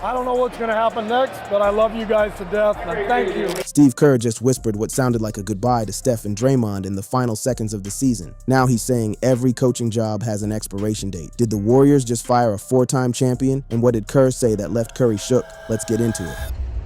I don't know what's going to happen next, but I love you guys to death, and thank you. Steve Kerr just whispered what sounded like a goodbye to Steph and Draymond in the final seconds of the season. Now he's saying every coaching job has an expiration date. Did the Warriors just fire a four-time champion? And what did Kerr say that left Curry shook? Let's get into it.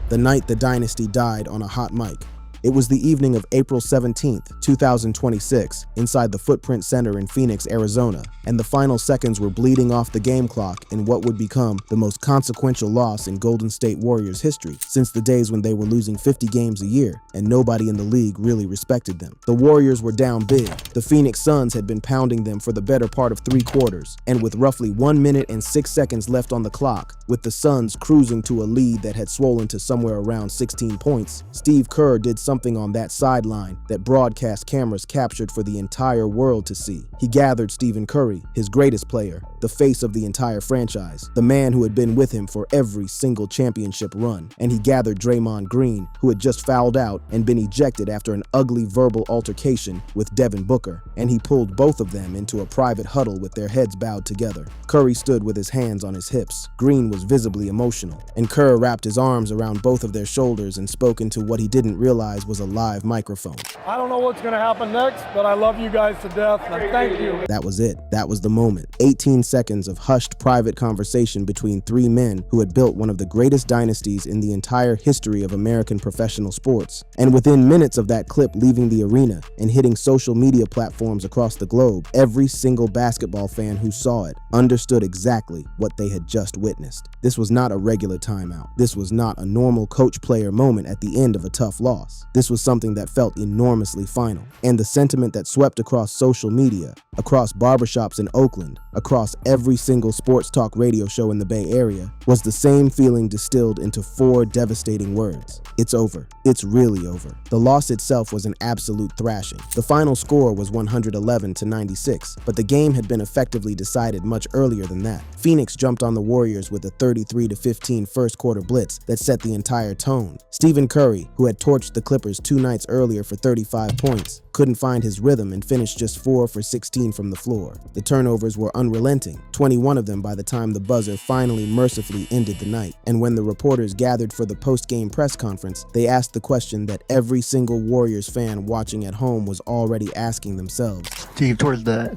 The night the dynasty died on a hot mic. It was the evening of April 17th, 2026, inside the Footprint Center in Phoenix, Arizona, and the final seconds were bleeding off the game clock in what would become the most consequential loss in Golden State Warriors history since the days when they were losing 50 games a year and nobody in the league really respected them. The Warriors were down big. The Phoenix Suns had been pounding them for the better part of 3 quarters, and with roughly 1 minute and 6 seconds left on the clock, with the Suns cruising to a lead that had swollen to somewhere around 16 points, Steve Kerr did something on that sideline that broadcast cameras captured for the entire world to see. He gathered Stephen Curry, his greatest player, the face of the entire franchise, the man who had been with him for every single championship run, and he gathered Draymond Green, who had just fouled out and been ejected after an ugly verbal altercation with Devin Booker, and he pulled both of them into a private huddle with their heads bowed together. Curry stood with his hands on his hips. Green was visibly emotional, and Kerr wrapped his arms around both of their shoulders and spoke into what he didn't realize was a live microphone. I don't know what's going to happen next, but I love you guys to death, and thank you. That was it. That was the moment. 18 seconds of hushed private conversation between 3 men who had built one of the greatest dynasties in the entire history of American professional sports. And within minutes of that clip leaving the arena and hitting social media platforms across the globe, every single basketball fan who saw it understood exactly what they had just witnessed. This was not a regular timeout. This was not a normal coach-player moment at the end of a tough loss. This was something that felt enormously final. And the sentiment that swept across social media, across barbershops in Oakland, across every single sports talk radio show in the Bay Area, was the same feeling distilled into 4 devastating words. It's over. It's really over. The loss itself was an absolute thrashing. The final score was 111-96, but the game had been effectively decided much earlier than that. Phoenix jumped on the Warriors with a 33-15 first quarter blitz that set the entire tone. Stephen Curry, who had torched the Clippers 2 nights earlier for 35 points, couldn't find his rhythm and finished just 4 for 16 from the floor. The turnovers were unrelenting, 21 of them by the time the buzzer finally mercifully ended the night. And when the reporters gathered for the post-game press conference, they asked the question that every single Warriors fan watching at home was already asking themselves. Steve, towards the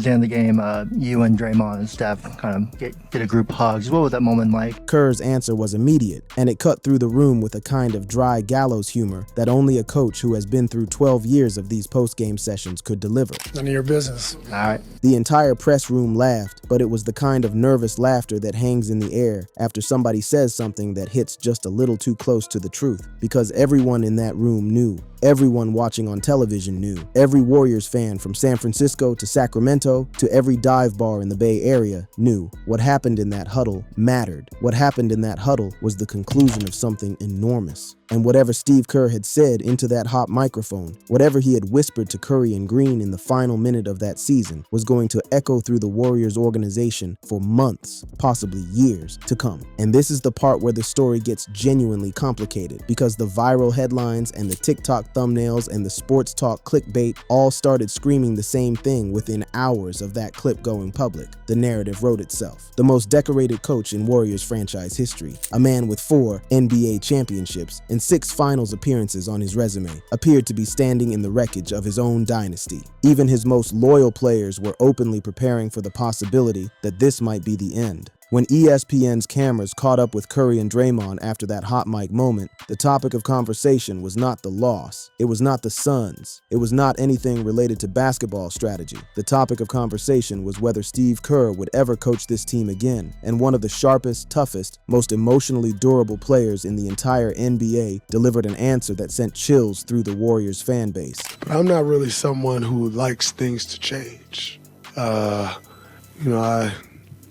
end of the game, you and Draymond and Steph kind of get a group hugs. What was that moment like? Kerr's answer was immediate, and it cut through the room with a kind of dry gallows humor that only a coach who has been through 12 years of these post-game sessions could deliver. None of your business. All right. The entire press room laughed, but it was the kind of nervous laughter that hangs in the air after somebody says something that hits just a little too close to the truth, because everyone in that room knew. Everyone watching on television knew. Every Warriors fan from San Francisco to Sacramento to every dive bar in the Bay Area knew. What happened in that huddle mattered. What happened in that huddle was the conclusion of something enormous. And whatever Steve Kerr had said into that hot microphone, whatever he had whispered to Curry and Green in the final minute of that season, was going to echo through the Warriors organization for months, possibly years, to come. And this is the part where the story gets genuinely complicated, because the viral headlines and the TikTok thumbnails and the sports talk clickbait all started screaming the same thing within hours of that clip going public. The narrative wrote itself. The most decorated coach in Warriors franchise history, a man with 4 NBA championships and 6 finals appearances on his resume, appeared to be standing in the wreckage of his own dynasty. Even his most loyal players were openly preparing for the possibility that this might be the end. When ESPN's cameras caught up with Curry and Draymond after that hot mic moment, the topic of conversation was not the loss. It was not the Suns. It was not anything related to basketball strategy. The topic of conversation was whether Steve Kerr would ever coach this team again. And one of the sharpest, toughest, most emotionally durable players in the entire NBA delivered an answer that sent chills through the Warriors fan base. But I'm not really someone who likes things to change. I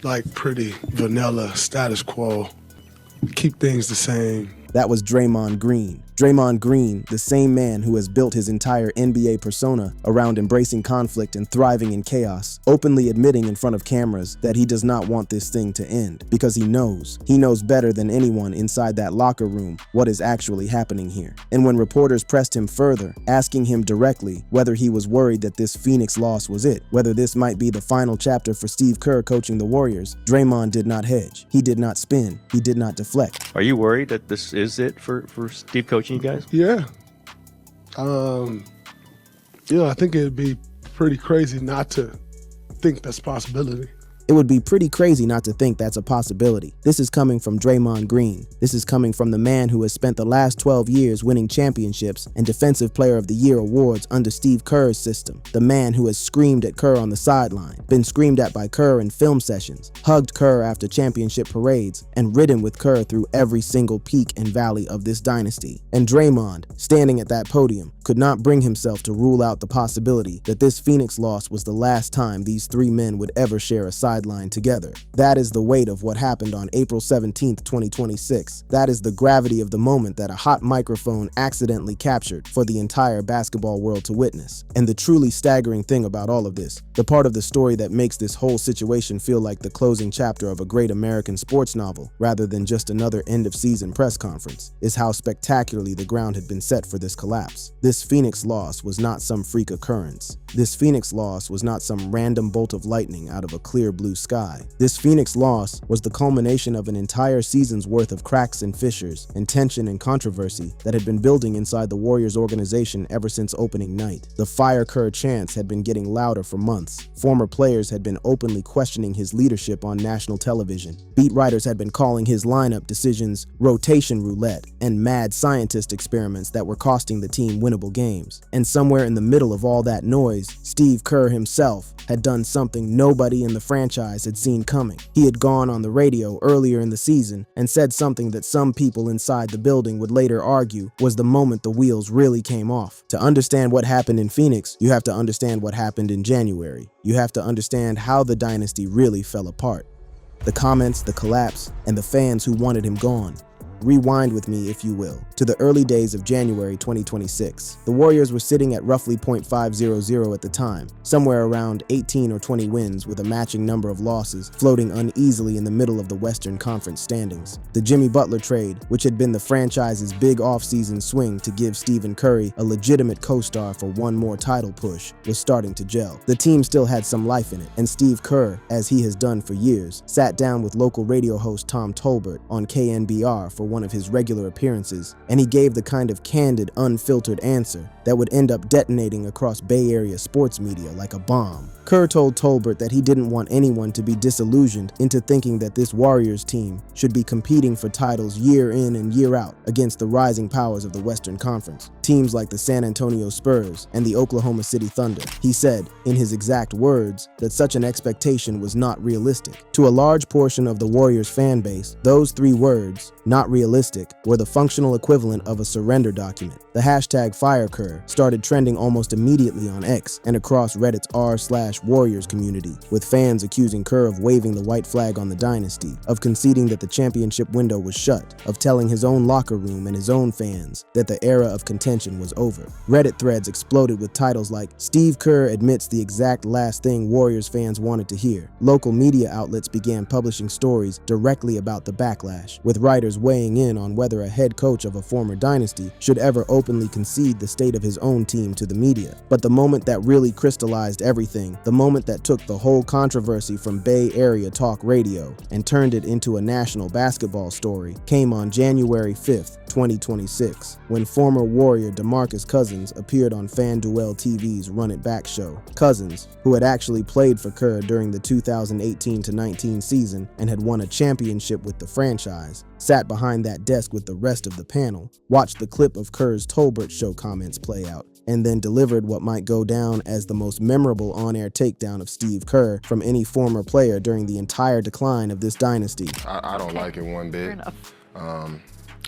like pretty vanilla status quo. Keep things the same. That was Draymond Green. Draymond Green, the same man who has built his entire NBA persona around embracing conflict and thriving in chaos, openly admitting in front of cameras that he does not want this thing to end, because he knows better than anyone inside that locker room what is actually happening here. And when reporters pressed him further, asking him directly whether he was worried that this Phoenix loss was it, whether this might be the final chapter for Steve Kerr coaching the Warriors, Draymond did not hedge. He did not spin. He did not deflect. Are you worried that this is it for Steve coaching you guys? Yeah. I think it'd be pretty crazy not to think that's a possibility. It would be pretty crazy not to think that's a possibility. This is coming from Draymond Green. This is coming from the man who has spent the last 12 years winning championships and Defensive Player of the Year awards under Steve Kerr's system. The man who has screamed at Kerr on the sideline, been screamed at by Kerr in film sessions, hugged Kerr after championship parades, and ridden with Kerr through every single peak and valley of this dynasty. And Draymond, standing at that podium, could not bring himself to rule out the possibility that this Phoenix loss was the last time these three men would ever share a sideline together. That is the weight of what happened on April 17th, 2026. That is the gravity of the moment that a hot microphone accidentally captured for the entire basketball world to witness. And the truly staggering thing about all of this, the part of the story that makes this whole situation feel like the closing chapter of a great American sports novel rather than just another end-of-season press conference, is how spectacularly the ground had been set for this collapse. This Phoenix loss was not some freak occurrence. This Phoenix loss was not some random bolt of lightning out of a clear blue sky. This Phoenix loss was the culmination of an entire season's worth of cracks and fissures and tension and controversy that had been building inside the Warriors organization ever since opening night. The Fire Kerr chants had been getting louder for months. Former players had been openly questioning his leadership on national television. Beat writers had been calling his lineup decisions rotation roulette and mad scientist experiments that were costing the team winnable games. And somewhere in the middle of all that noise, Steve Kerr himself had done something nobody in the franchise had seen coming. He had gone on the radio earlier in the season and said something that some people inside the building would later argue was the moment the wheels really came off. To understand what happened in Phoenix, you have to understand what happened in January. You have to understand how the dynasty really fell apart. The comments, the collapse, and the fans who wanted him gone. Rewind with me, if you will, to the early days of January 2026. The Warriors were sitting at roughly .500 at the time, somewhere around 18 or 20 wins with a matching number of losses, floating uneasily in the middle of the Western Conference standings. The Jimmy Butler trade, which had been the franchise's big offseason swing to give Stephen Curry a legitimate co-star for one more title push, was starting to gel. The team still had some life in it, and Steve Kerr, as he has done for years, sat down with local radio host Tom Tolbert on KNBR for one of his regular appearances, and he gave the kind of candid, unfiltered answer that would end up detonating across Bay Area sports media like a bomb. Kerr told Tolbert that he didn't want anyone to be disillusioned into thinking that this Warriors team should be competing for titles year in and year out against the rising powers of the Western Conference, teams like the San Antonio Spurs and the Oklahoma City Thunder. He said, in his exact words, that such an expectation was not realistic. To a large portion of the Warriors fan base, those three words, not realistic, were the functional equivalent of a surrender document. The hashtag FireKerr started trending almost immediately on X and across Reddit's r/Warriors community, with fans accusing Kerr of waving the white flag on the dynasty, of conceding that the championship window was shut, of telling his own locker room and his own fans that the era of contention was over. Reddit threads exploded with titles like, "Steve Kerr admits the exact last thing Warriors fans wanted to hear." Local media outlets began publishing stories directly about the backlash, with writers weighing in on whether a head coach of a former dynasty should ever openly concede the state of his own team to the media. But the moment that really crystallized everything, the moment that took the whole controversy from Bay Area talk radio and turned it into a national basketball story, came on January 5th, 2026, when former Warrior DeMarcus Cousins appeared on FanDuel TV's Run It Back show. Cousins, who had actually played for Kerr during the 2018-19 season and had won a championship with the franchise, sat behind that desk with the rest of the panel, watched the clip of Kerr's Tolbert show comments play out, and then delivered what might go down as the most memorable on-air takedown of Steve Kerr from any former player during the entire decline of this dynasty. I don't like it one bit.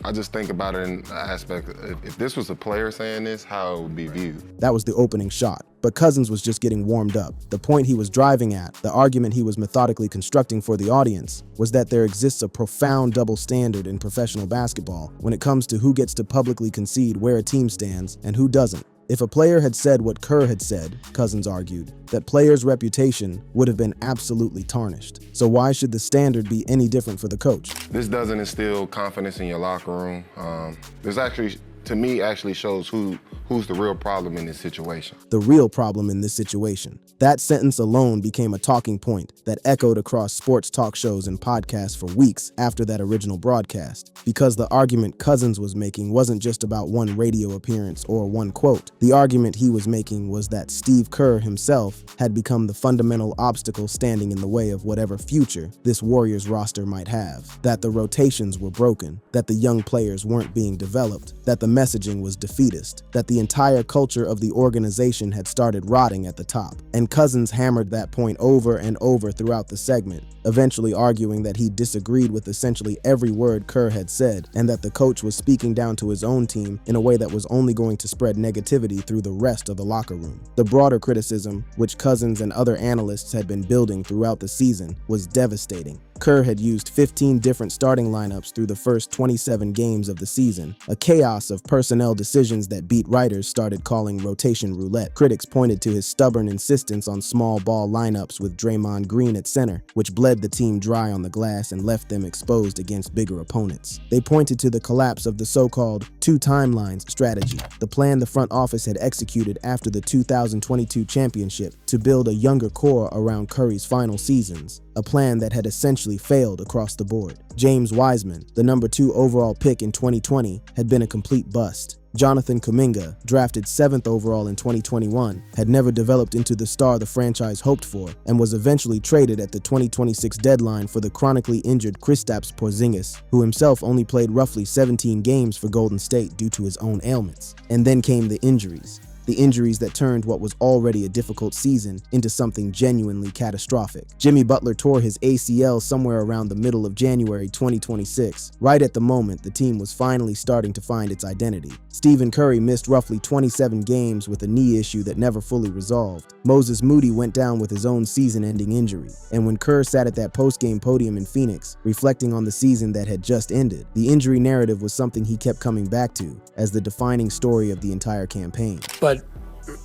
I just think about it in the aspect of if this was a player saying this, how it would be viewed. That was the opening shot. But Cousins was just getting warmed up. The point he was driving at, the argument he was methodically constructing for the audience, was that there exists a profound double standard in professional basketball when it comes to who gets to publicly concede where a team stands and who doesn't. If a player had said what Kerr had said, Cousins argued, that player's reputation would have been absolutely tarnished. So why should the standard be any different for the coach? This doesn't instill confidence in your locker room. This actually, to me, actually shows who's the real problem in this situation. The real problem in this situation. That sentence alone became a talking point that echoed across sports talk shows and podcasts for weeks after that original broadcast, because the argument Cousins was making wasn't just about one radio appearance or one quote. The argument he was making was that Steve Kerr himself had become the fundamental obstacle standing in the way of whatever future this Warriors roster might have, that the rotations were broken, that the young players weren't being developed, that the messaging was defeatist, that the entire culture of the organization had started rotting at the top. And Cousins hammered that point over and over throughout the segment, eventually arguing that he disagreed with essentially every word Kerr had said, and that the coach was speaking down to his own team in a way that was only going to spread negativity through the rest of the locker room. The broader criticism, which Cousins and other analysts had been building throughout the season, was devastating. Kerr had used 15 different starting lineups through the first 27 games of the season, a chaos of personnel decisions that beat writers started calling rotation roulette. Critics pointed to his stubborn insistence on small ball lineups with Draymond Green at center, which bled the team dry on the glass and left them exposed against bigger opponents. They pointed to the collapse of the so-called two timelines strategy, the plan the front office had executed after the 2022 championship to build a younger core around Curry's final seasons, a plan that had essentially failed across the board. James Wiseman, the number 2 overall pick in 2020, had been a complete bust. Jonathan Kuminga, drafted 7th overall in 2021, had never developed into the star the franchise hoped for and was eventually traded at the 2026 deadline for the chronically injured Kristaps Porzingis, who himself only played roughly 17 games for Golden State due to his own ailments. And then came the injuries. The injuries that turned what was already a difficult season into something genuinely catastrophic. Jimmy Butler tore his ACL somewhere around the middle of January 2026, right at the moment the team was finally starting to find its identity. Stephen Curry missed roughly 27 games with a knee issue that never fully resolved. Moses Moody went down with his own season-ending injury. And when Kerr sat at that post-game podium in Phoenix, reflecting on the season that had just ended, the injury narrative was something he kept coming back to as the defining story of the entire campaign. But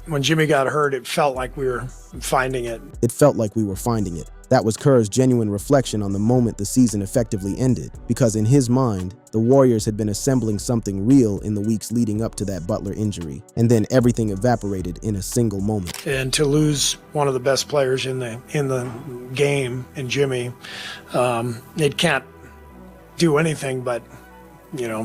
when Jimmy got hurt, it felt like we were finding it. It felt like we were finding it. That was Kerr's genuine reflection on the moment the season effectively ended, because in his mind, the Warriors had been assembling something real in the weeks leading up to that Butler injury, and then everything evaporated in a single moment. And to lose one of the best players in the game, in Jimmy, it can't do anything but,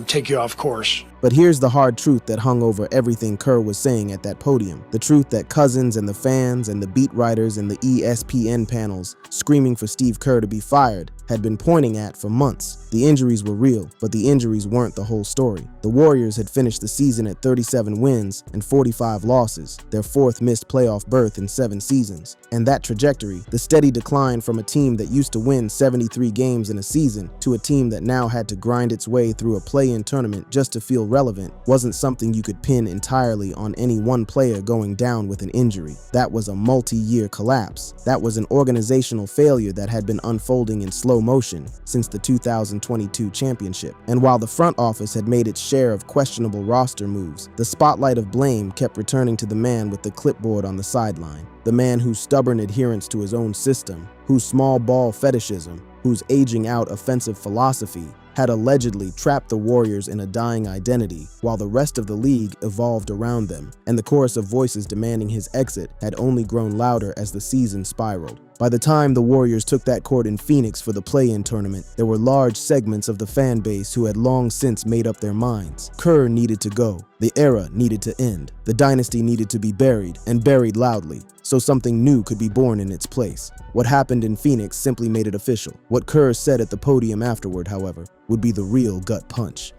take you off course. But here's the hard truth that hung over everything Kerr was saying at that podium. The truth that Cousins and the fans and the beat writers and the ESPN panels screaming for Steve Kerr to be fired had been pointing at for months. The injuries were real, but the injuries weren't the whole story. The Warriors had finished the season at 37 wins and 45 losses, their 4th missed playoff berth in 7 seasons. And that trajectory, the steady decline from a team that used to win 73 games in a season to a team that now had to grind its way through a play-in tournament just to feel relevant, wasn't something you could pin entirely on any one player going down with an injury. That was a multi-year collapse. That was an organizational failure that had been unfolding in slow motion since the 2022 championship. And while the front office had made its share of questionable roster moves, the spotlight of blame kept returning to the man with the clipboard on the sideline. The man whose stubborn adherence to his own system, whose small ball fetishism, whose aging out offensive philosophy had allegedly trapped the Warriors in a dying identity while the rest of the league evolved around them, and the chorus of voices demanding his exit had only grown louder as the season spiraled. By the time the Warriors took that court in Phoenix for the play-in tournament, there were large segments of the fan base who had long since made up their minds. Kerr needed to go. The era needed to end. The dynasty needed to be buried, and buried loudly, so something new could be born in its place. What happened in Phoenix simply made it official. What Kerr said at the podium afterward, however, would be the real gut punch.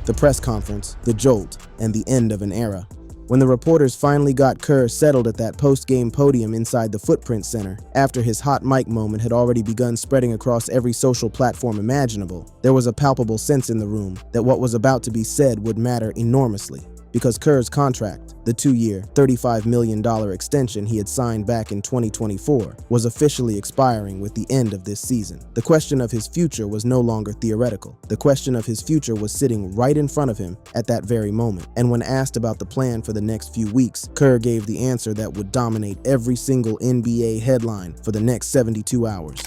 The press conference, the jolt, and the end of an era. When the reporters finally got Kerr settled at that post-game podium inside the Footprint Center, after his hot mic moment had already begun spreading across every social platform imaginable, there was a palpable sense in the room that what was about to be said would matter enormously. because Kerr's contract, the 2-year, $35 million extension he had signed back in 2024, was officially expiring with the end of this season. The question of his future was no longer theoretical. The question of his future was sitting right in front of him at that very moment. And when asked about the plan for the next few weeks, Kerr gave the answer that would dominate every single NBA headline for the next 72 hours.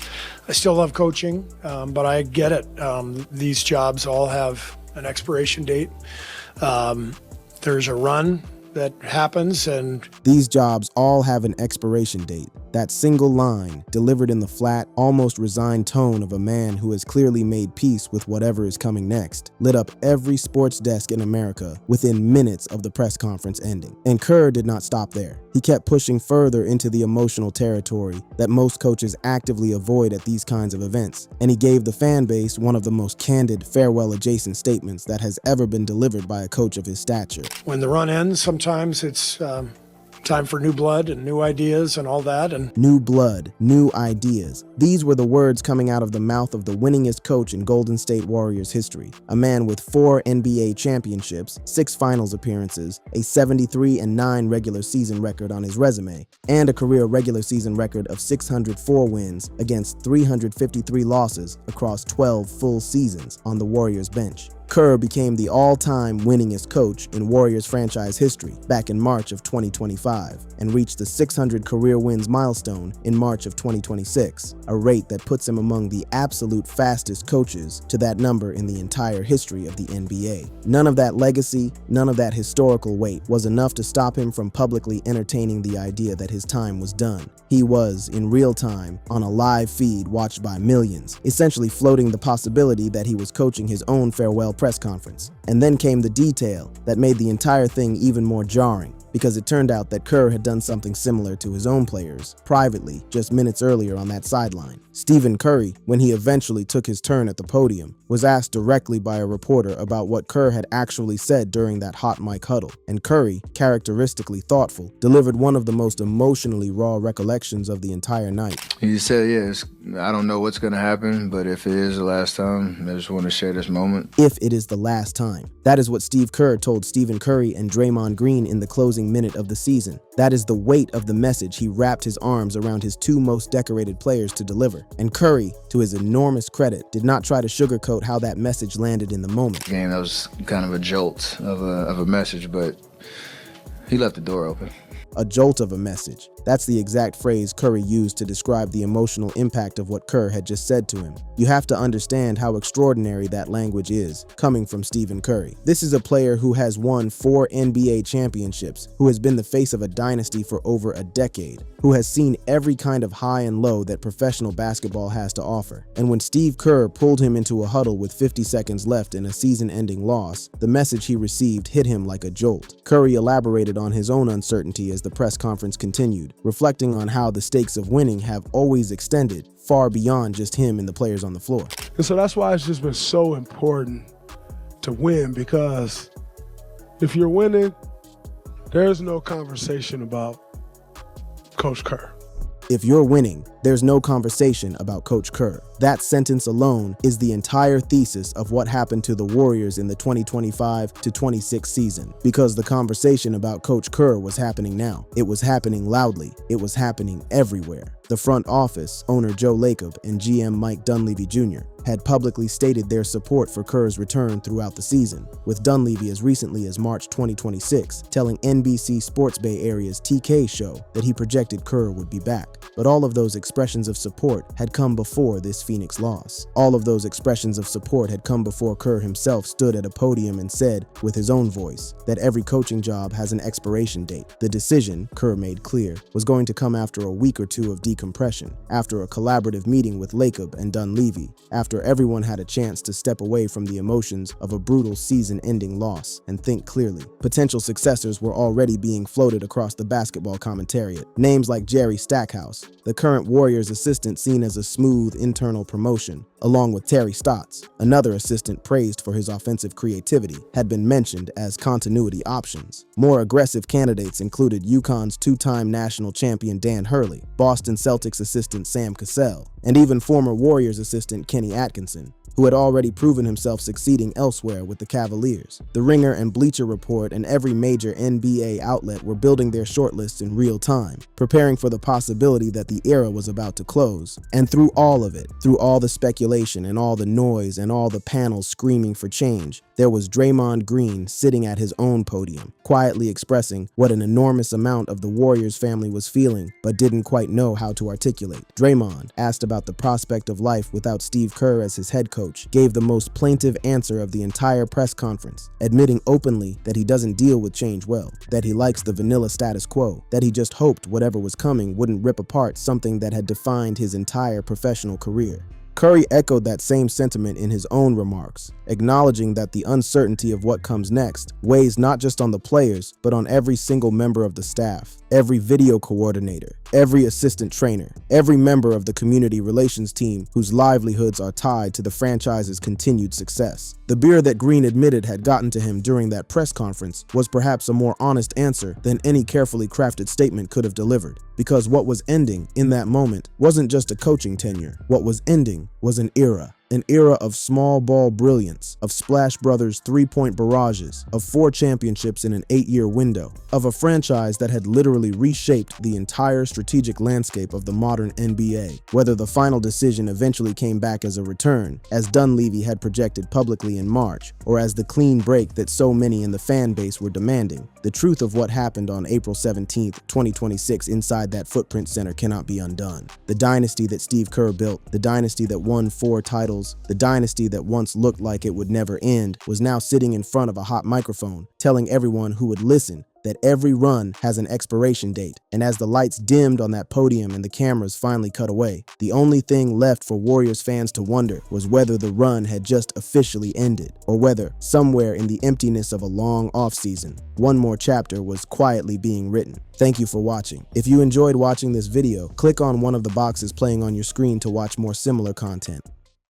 I still love coaching, but I get it. These jobs all have an expiration date. There's a run that happens, and these jobs all have an expiration date. That single line, delivered in the flat, almost resigned tone of a man who has clearly made peace with whatever is coming next, lit up every sports desk in America within minutes of the press conference ending. And Kerr did not stop there. He kept pushing further into the emotional territory that most coaches actively avoid at these kinds of events, and he gave the fan base one of the most candid farewell-adjacent statements that has ever been delivered by a coach of his stature. When the run ends, sometimes it's time for new blood and new ideas and all that. And new blood, new ideas. These were the words coming out of the mouth of the winningest coach in Golden State Warriors history. A man with 4 NBA championships, 6 finals appearances, a 73-9 regular season record on his resume, and a career regular season record of 604 wins against 353 losses across 12 full seasons on the Warriors bench. Kerr became the all-time winningest coach in Warriors franchise history back in March of 2025 and reached the 600 career wins milestone in March of 2026, a rate that puts him among the absolute fastest coaches to that number in the entire history of the NBA. None of that legacy, none of that historical weight was enough to stop him from publicly entertaining the idea that his time was done. He was, in real time, on a live feed watched by millions, essentially floating the possibility that he was coaching his own farewell press conference. And then came the detail that made the entire thing even more jarring, because it turned out that Kerr had done something similar to his own players, privately, just minutes earlier on that sideline. Stephen Curry, when he eventually took his turn at the podium, was asked directly by a reporter about what Kerr had actually said during that hot mic huddle, and Curry, characteristically thoughtful, delivered one of the most emotionally raw recollections of the entire night. He said, yes, I don't know what's going to happen, but if it is the last time, I just want to share this moment. If it is the last time. That is what Steve Kerr told Stephen Curry and Draymond Green in the closing minute of the season. That is the weight of the message he wrapped his arms around his 2 most decorated players to deliver. And Curry, to his enormous credit, did not try to sugarcoat how that message landed in the moment. Game, that was kind of a jolt of a message, but he left the door open. A jolt of a message. That's the exact phrase Curry used to describe the emotional impact of what Kerr had just said to him. You have to understand how extraordinary that language is, coming from Stephen Curry. This is a player who has won 4 NBA championships, who has been the face of a dynasty for over a decade, who has seen every kind of high and low that professional basketball has to offer. And when Steve Kerr pulled him into a huddle with 50 seconds left in a season-ending loss, the message he received hit him like a jolt. Curry elaborated on his own uncertainty as the press conference continued, reflecting on how the stakes of winning have always extended far beyond just him and the players on the floor. And so that's why it's just been so important to win, because if you're winning, there's no conversation about Coach Kerr. If you're winning, there's no conversation about Coach Kerr. That sentence alone is the entire thesis of what happened to the Warriors in the 2025-26 season, because the conversation about Coach Kerr was happening now. It was happening loudly. It was happening everywhere. The front office, owner Joe Lacob and GM Mike Dunleavy Jr. had publicly stated their support for Kerr's return throughout the season, with Dunleavy as recently as March 2026 telling NBC Sports Bay Area's TK show that he projected Kerr would be back. But all of those expressions of support had come before this Phoenix loss. All of those expressions of support had come before Kerr himself stood at a podium and said, with his own voice, that every coaching job has an expiration date. The decision, Kerr made clear, was going to come after a week or 2 of decompression, after a collaborative meeting with Lacob and Dunleavy, after everyone had a chance to step away from the emotions of a brutal season-ending loss and think clearly. Potential successors were already being floated across the basketball commentariat. Names like Jerry Stackhouse, the current Warriors assistant seen as a smooth internal promotion, along with Terry Stotts, another assistant praised for his offensive creativity, had been mentioned as continuity options. More aggressive candidates included UConn's 2-time national champion Dan Hurley, Boston Celtics assistant Sam Cassell, and even former Warriors assistant Kenny Atkinson. who had already proven himself succeeding elsewhere with the Cavaliers. The Ringer and Bleacher Report and every major NBA outlet were building their shortlists in real time, preparing for the possibility that the era was about to close. And through all of it, through all the speculation and all the noise and all the panels screaming for change, there was Draymond Green sitting at his own podium, quietly expressing what an enormous amount of the Warriors family was feeling, but didn't quite know how to articulate. Draymond, asked about the prospect of life without Steve Kerr as his head coach, gave the most plaintive answer of the entire press conference, admitting openly that he doesn't deal with change well, that he likes the vanilla status quo, that he just hoped whatever was coming wouldn't rip apart something that had defined his entire professional career. Curry echoed that same sentiment in his own remarks, acknowledging that the uncertainty of what comes next weighs not just on the players, but on every single member of the staff, every video coordinator, every assistant trainer, every member of the community relations team whose livelihoods are tied to the franchise's continued success. The beer that Green admitted had gotten to him during that press conference was perhaps a more honest answer than any carefully crafted statement could have delivered, because what was ending in that moment wasn't just a coaching tenure. What was ending was an era of small ball brilliance, of Splash Brothers three-point barrages, of 4 championships in an 8-year window, of a franchise that had literally reshaped the entire strategic landscape of the modern NBA. Whether the final decision eventually came back as a return, as Dunleavy had projected publicly in March, or as the clean break that so many in the fan base were demanding, the truth of what happened on April 17, 2026 inside that Footprint Center cannot be undone. The dynasty that Steve Kerr built, the dynasty that won 4 titles, the dynasty that once looked like it would never end, was now sitting in front of a hot microphone, telling everyone who would listen that every run has an expiration date. And as the lights dimmed on that podium and the cameras finally cut away, the only thing left for Warriors fans to wonder was whether the run had just officially ended, or whether, somewhere in the emptiness of a long offseason, one more chapter was quietly being written. Thank you for watching. If you enjoyed watching this video, click on one of the boxes playing on your screen to watch more similar content.